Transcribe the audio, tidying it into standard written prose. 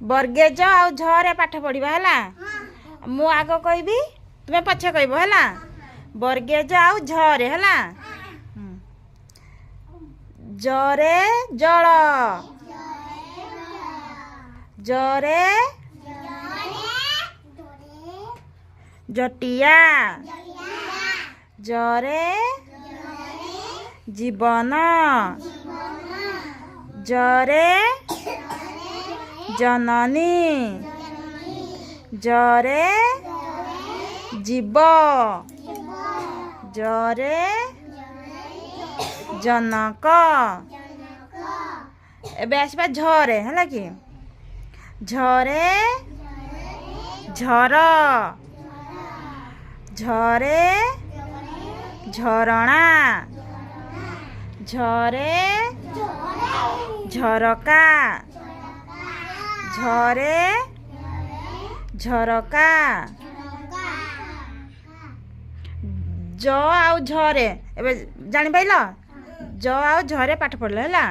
ବର୍ଗେ ଜ ଆଉ ଝରେ ପାଠ ପଢ଼ିବା ହେଲା। ମୁଁ ଆଗ କହିବି ତୁମେ ପଛେ କହିବ ହେଲା। ବର୍ଗେ ଜ ଆଉ ଝରେ ହେଲା। ଜରେ ଜଳ, ଜରେ ଜଟିଆ, ଜରେ ଜୀବନ, ଜରେ ଜନନୀ, ଜରେ ଜୀବ, ଜରେ ଜନକ। ଏବେ ଆସିବା ଝରେ ହେଲା କି। ଝରେ ଝର, ଝରେ ଝରଣା, ଝରେ ଝରକା, ଝରେ ଝରକା। ଜ ଆଉ ଝରେ ଏବେ ଜାଣିପାରିଲ। ଜ ଆଉ ଝରେ ପାଠ ପଢ଼ିଲ ହେଲା।